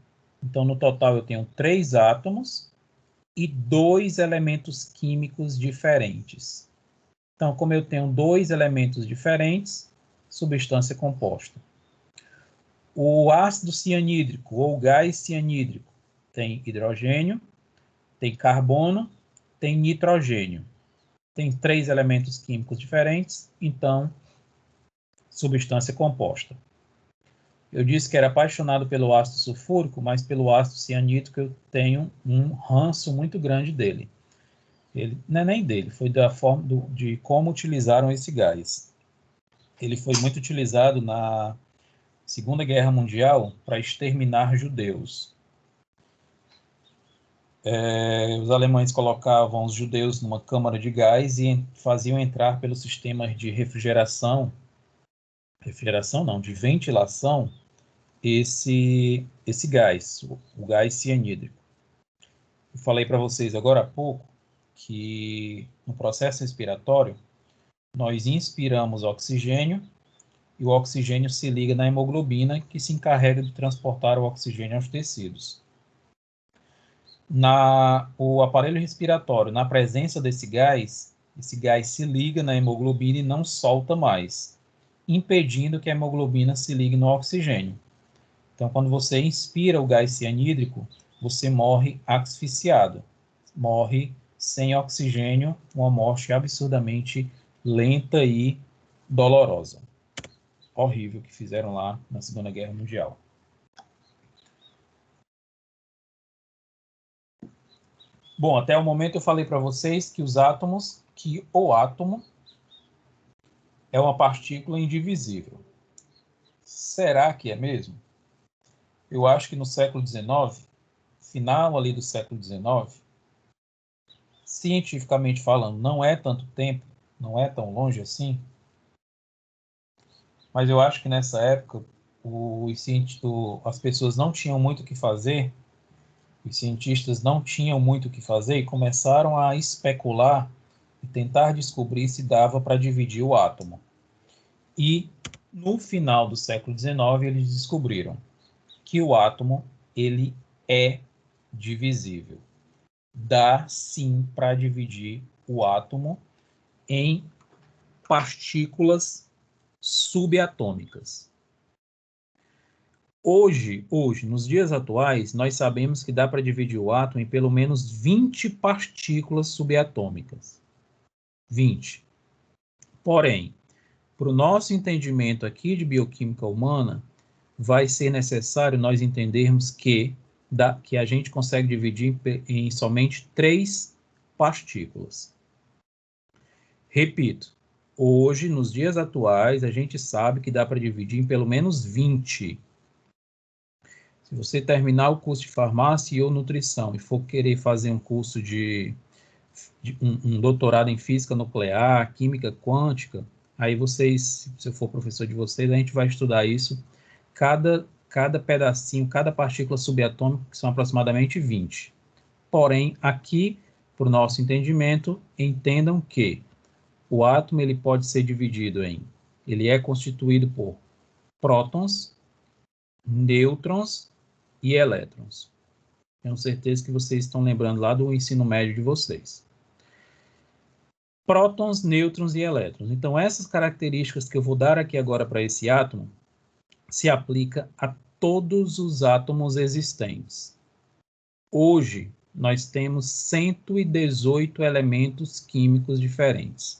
Então, no total, eu tenho 3 átomos e 2 elementos químicos diferentes. Então, como eu tenho 2 elementos diferentes, substância composta. O ácido cianídrico ou gás cianídrico tem hidrogênio, tem carbono, tem nitrogênio. Tem 3 elementos químicos diferentes, então, substância composta. Eu disse que era apaixonado pelo ácido sulfúrico, mas pelo ácido cianídrico eu tenho um ranço muito grande dele. Ele, não é nem dele, foi da forma de como utilizaram esse gás. Ele foi muito utilizado na Segunda Guerra Mundial para exterminar judeus. Os alemães colocavam os judeus numa câmara de gás e faziam entrar pelos sistemas de refrigeração não, de ventilação, esse gás, o gás cianídrico. Eu falei para vocês agora há pouco que no processo respiratório nós inspiramos oxigênio e o oxigênio se liga na hemoglobina, que se encarrega de transportar o oxigênio aos tecidos. O aparelho respiratório, na presença desse gás, esse gás se liga na hemoglobina e não solta mais, impedindo que a hemoglobina se ligue no oxigênio. Então, quando você inspira o gás cianídrico, você morre asfixiado, morre sem oxigênio, uma morte absurdamente lenta e dolorosa. Horrível que fizeram lá na Segunda Guerra Mundial. Bom, até o momento eu falei para vocês que o átomo é uma partícula indivisível. Será que é mesmo? Eu acho que no século XIX, final ali do século XIX, cientificamente falando, não é tanto tempo, não é tão longe assim, mas eu acho que nessa época as pessoas não tinham muito o que fazer, os cientistas não tinham muito o que fazer e começaram a especular e tentar descobrir se dava para dividir o átomo. E no final do século XIX eles descobriram que o átomo ele é divisível. Dá sim para dividir o átomo em partículas subatômicas. Hoje, nos dias atuais, nós sabemos que dá para dividir o átomo em pelo menos 20 partículas subatômicas. 20. Porém, para o nosso entendimento aqui de bioquímica humana, vai ser necessário nós entendermos que a gente consegue dividir em somente 3 partículas. Repito, Hoje, nos dias atuais, a gente sabe que dá para dividir em pelo menos 20. Se você terminar o curso de farmácia ou nutrição e for querer fazer um curso de um doutorado em física nuclear, química quântica, aí vocês, se eu for professor de vocês, a gente vai estudar isso, cada pedacinho, cada partícula subatômica, que são aproximadamente 20. Porém, aqui, para o nosso entendimento, entendam que o átomo ele pode ser dividido ele é constituído por prótons, nêutrons e elétrons. Tenho certeza que vocês estão lembrando lá do ensino médio de vocês. Prótons, nêutrons e elétrons. Então, essas características que eu vou dar aqui agora para esse átomo se aplica a todos os átomos existentes. Hoje, nós temos 118 elementos químicos diferentes.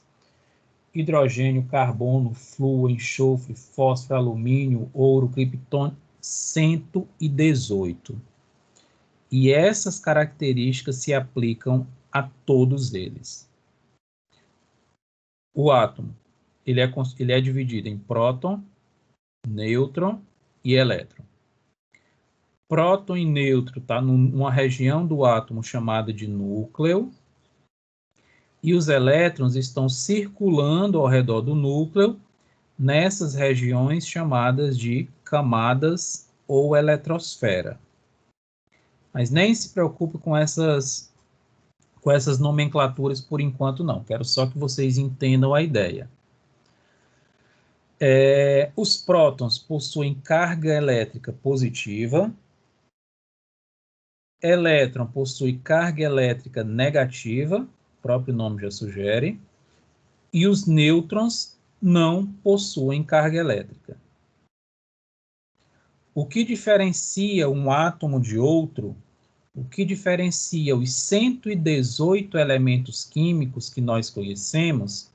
Hidrogênio, carbono, flúor, enxofre, fósforo, alumínio, ouro, criptônio, 118. E essas características se aplicam a todos eles. O átomo, ele é dividido em próton, nêutron e elétron. Próton e nêutron está numa região do átomo chamada de núcleo, e os elétrons estão circulando ao redor do núcleo nessas regiões chamadas de camadas ou eletrosfera. Mas nem se preocupe com essas nomenclaturas por enquanto não. Quero só que vocês entendam a ideia. Os prótons possuem carga elétrica positiva. Elétron possui carga elétrica negativa, o próprio nome já sugere. E os nêutrons não possuem carga elétrica. O que diferencia um átomo de outro, o que diferencia os 118 elementos químicos que nós conhecemos,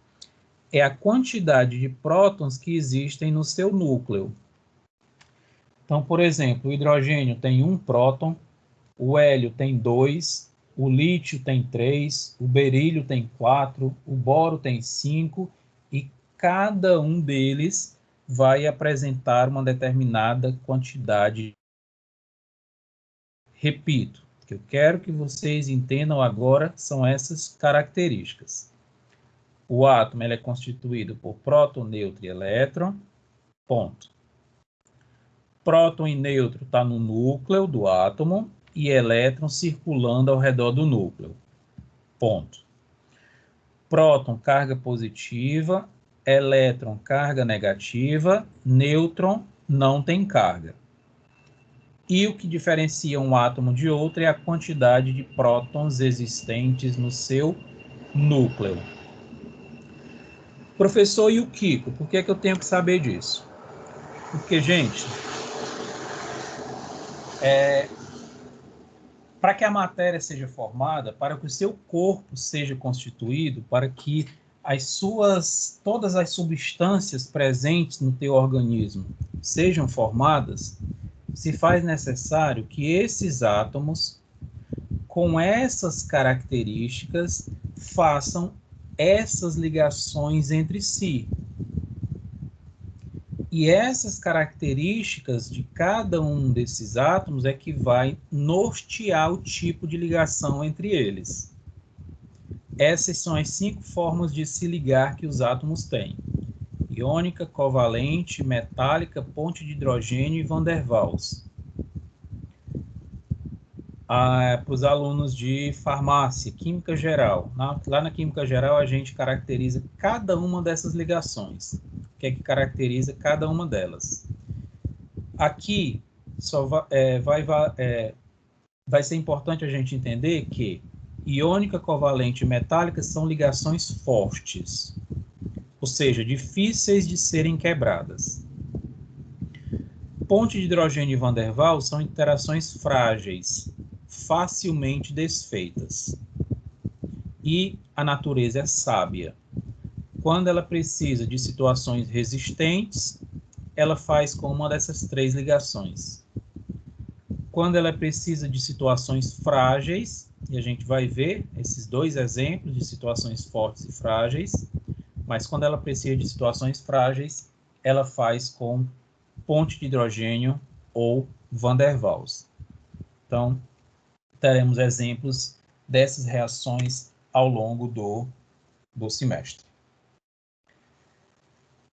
é a quantidade de prótons que existem no seu núcleo. Então, por exemplo, o hidrogênio tem 1 próton, o hélio tem 2, o lítio tem 3, o berílio tem 4, o boro tem 5, e cada um deles vai apresentar uma determinada quantidade. Repito, o que eu quero que vocês entendam agora são essas características. O átomo ele é constituído por próton, nêutron e elétron, ponto. Próton e nêutron está no núcleo do átomo e elétron circulando ao redor do núcleo, ponto. Próton, carga positiva, elétron, carga negativa, nêutron não tem carga. E o que diferencia um átomo de outro é a quantidade de prótons existentes no seu núcleo. Professor, e o Kiko? Por que eu tenho que saber disso? Porque, gente, para que a matéria seja formada, para que o seu corpo seja constituído, para que todas as substâncias presentes no teu organismo sejam formadas, se faz necessário que esses átomos, com essas características, façam essas ligações entre si. E essas características de cada um desses átomos é que vai nortear o tipo de ligação entre eles. Essas são as 5 formas de se ligar que os átomos têm: iônica, covalente, metálica, ponte de hidrogênio e van der Waals. Para os alunos de farmácia, química geral, lá na química geral a gente caracteriza cada uma dessas ligações. O que é que caracteriza cada uma delas? Aqui só vai ser importante a gente entender que iônica, covalente e metálica são ligações fortes, ou seja, difíceis de serem quebradas. Ponte de hidrogênio e van der Waals são interações frágeis, facilmente desfeitas. E a natureza é sábia. Quando ela precisa de situações resistentes, ela faz com uma dessas 3 ligações. Quando ela precisa de situações frágeis, e a gente vai ver esses 2 exemplos de situações fortes e frágeis, mas quando ela precisa de situações frágeis, ela faz com ponte de hidrogênio ou Van der Waals. Então, teremos exemplos dessas reações ao longo do semestre.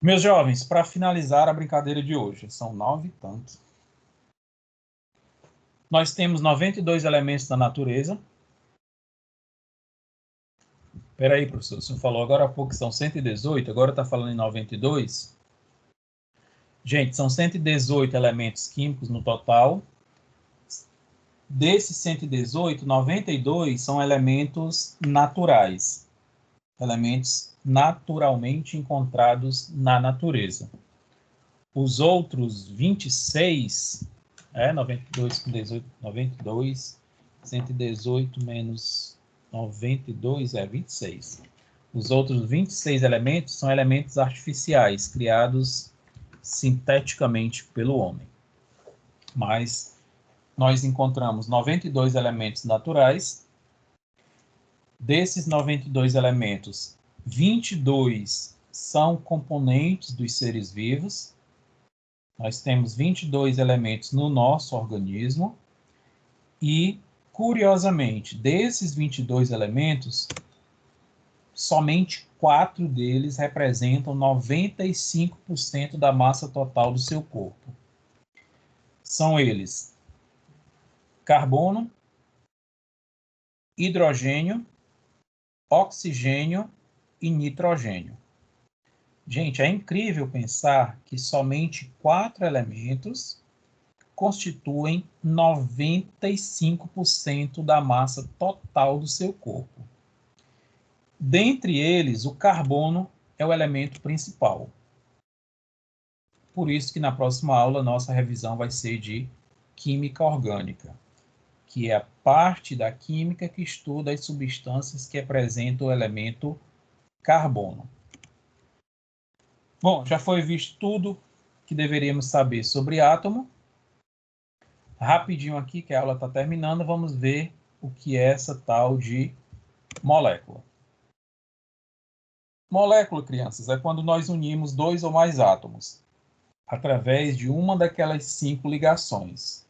Meus jovens, para finalizar a brincadeira de hoje, são 9 e tanto. Nós temos 92 elementos da natureza. Espera aí, professor, o senhor falou agora há pouco que são 118, agora está falando em 92. Gente, são 118 elementos químicos no total. Desses 118, 92 são elementos naturais. Elementos naturalmente encontrados na natureza. Os outros 26, 92 com 18, 92, 118 menos 92 é 26. Os outros 26 elementos são elementos artificiais, criados sinteticamente pelo homem. Mas nós encontramos 92 elementos naturais. Desses 92 elementos, 22 são componentes dos seres vivos. Nós temos 22 elementos no nosso organismo e, curiosamente, desses 22 elementos, somente 4 deles representam 95% da massa total do seu corpo. São eles: carbono, hidrogênio, oxigênio e nitrogênio. Gente, é incrível pensar que somente 4 elementos constituem 95% da massa total do seu corpo. Dentre eles, o carbono é o elemento principal. Por isso que na próxima aula nossa revisão vai ser de química orgânica, que é a parte da química que estuda as substâncias que apresentam o elemento carbono. Bom, já foi visto tudo que deveríamos saber sobre átomo. Rapidinho aqui, que a aula está terminando, vamos ver o que é essa tal de molécula. Molécula, crianças, é quando nós unimos 2 ou mais átomos através de uma daquelas 5 ligações.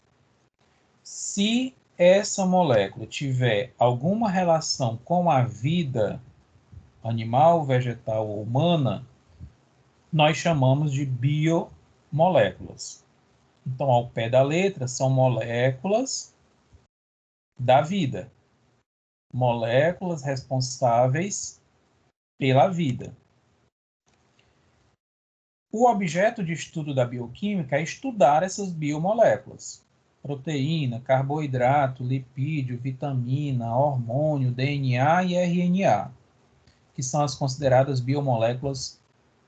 Se essa molécula tiver alguma relação com a vida animal, vegetal ou humana, nós chamamos de biomoléculas. Então, ao pé da letra, são moléculas da vida. Moléculas responsáveis pela vida. O objeto de estudo da bioquímica é estudar essas biomoléculas. Proteína, carboidrato, lipídio, vitamina, hormônio, DNA e RNA, que são as consideradas biomoléculas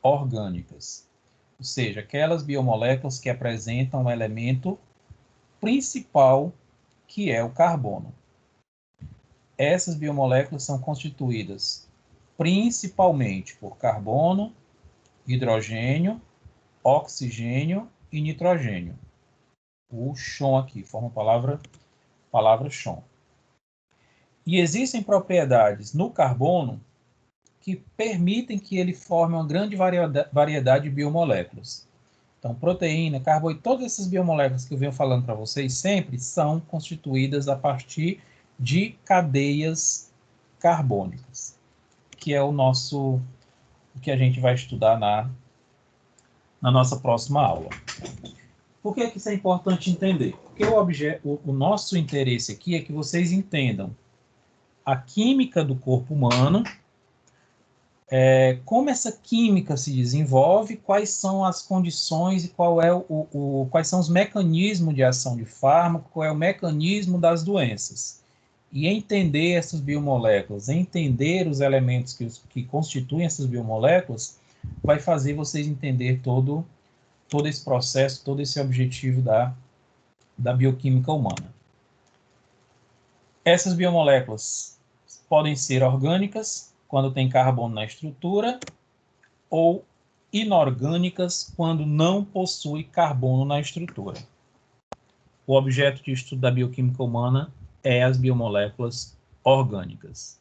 orgânicas. Ou seja, aquelas biomoléculas que apresentam o elemento principal, que é o carbono. Essas biomoléculas são constituídas principalmente por carbono, hidrogênio, oxigênio e nitrogênio. O chon aqui forma a palavra chon. E existem propriedades no carbono que permitem que ele forme uma grande variedade de biomoléculas. Então, proteína, carboidrato, todas essas biomoléculas que eu venho falando para vocês sempre são constituídas a partir de cadeias carbônicas, que é o que a gente vai estudar na nossa próxima aula. Por que isso é importante entender? Porque o nosso interesse aqui é que vocês entendam a química do corpo humano, como essa química se desenvolve, quais são as condições e quais são os mecanismos de ação de fármaco, qual é o mecanismo das doenças. E entender essas biomoléculas, entender os elementos que constituem essas biomoléculas, vai fazer vocês entender todo esse processo, todo esse objetivo da bioquímica humana. Essas biomoléculas podem ser orgânicas, quando tem carbono na estrutura, ou inorgânicas, quando não possui carbono na estrutura. O objeto de estudo da bioquímica humana é as biomoléculas orgânicas.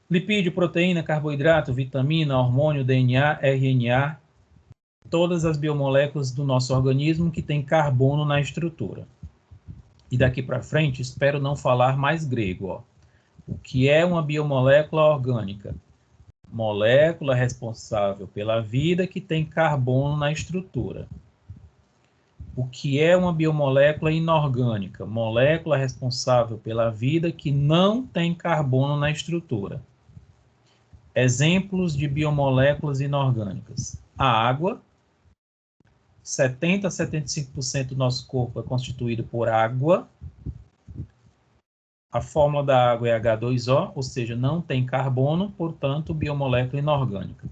Lipídio, proteína, carboidrato, vitamina, hormônio, DNA, RNA, todas as biomoléculas do nosso organismo que tem carbono na estrutura. E daqui para frente, espero não falar mais grego. Ó. O que é uma biomolécula orgânica? Molécula responsável pela vida que tem carbono na estrutura. O que é uma biomolécula inorgânica? Molécula responsável pela vida que não tem carbono na estrutura. Exemplos de biomoléculas inorgânicas. A água. 70 a 75% do nosso corpo é constituído por água. A fórmula da água é H2O, ou seja, não tem carbono, portanto, biomolécula inorgânica.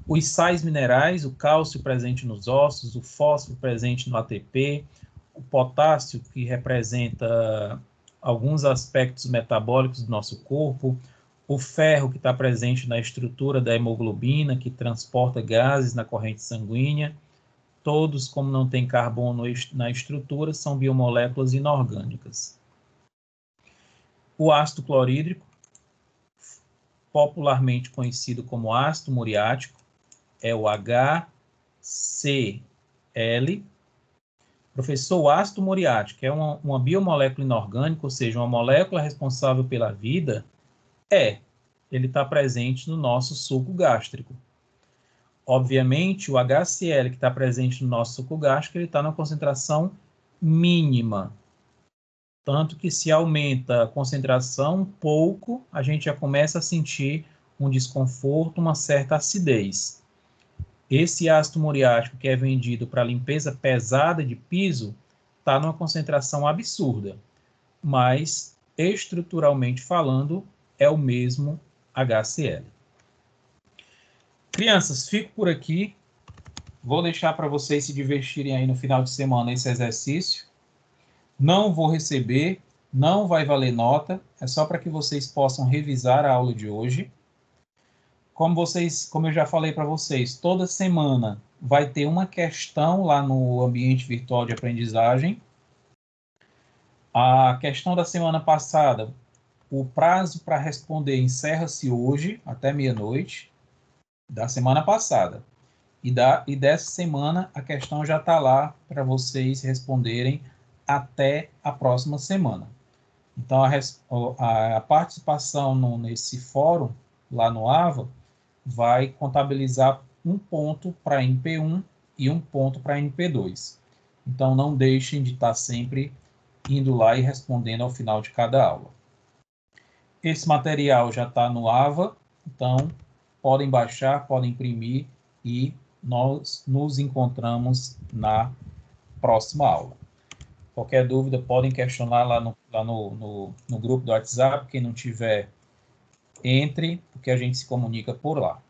Os sais minerais, o cálcio presente nos ossos, o fósforo presente no ATP, o potássio, que representa alguns aspectos metabólicos do nosso corpo, o ferro, que está presente na estrutura da hemoglobina, que transporta gases na corrente sanguínea, todos, como não tem carbono na estrutura, são biomoléculas inorgânicas. O ácido clorídrico, popularmente conhecido como ácido muriático, é o HCl. Professor, o ácido muriático é uma biomolécula inorgânica, ou seja, uma molécula responsável pela vida? Ele está presente no nosso suco gástrico. Obviamente, o HCl que está presente no nosso suco gástrico, ele está na concentração mínima. Tanto que se aumenta a concentração um pouco, a gente já começa a sentir um desconforto, uma certa acidez. Esse ácido muriático que é vendido para limpeza pesada de piso está numa concentração absurda, mas estruturalmente falando é o mesmo HCl. Crianças, fico por aqui. Vou deixar para vocês se divertirem aí no final de semana esse exercício. Não vou receber, não vai valer nota, é só para que vocês possam revisar a aula de hoje. Como eu já falei para vocês, toda semana vai ter uma questão lá no ambiente virtual de aprendizagem. A questão da semana passada, o prazo para responder encerra-se hoje, até meia-noite, da semana passada. E dessa semana, a questão já está lá para vocês responderem até a próxima semana. Então, a participação nesse fórum, lá no AVA, vai contabilizar um ponto para NP1 e um ponto para NP2. Então, não deixem de estar sempre indo lá e respondendo ao final de cada aula. Esse material já está no AVA, então podem baixar, podem imprimir e nós nos encontramos na próxima aula. Qualquer dúvida, podem questionar lá no grupo do WhatsApp. Quem não tiver, entre, porque a gente se comunica por lá.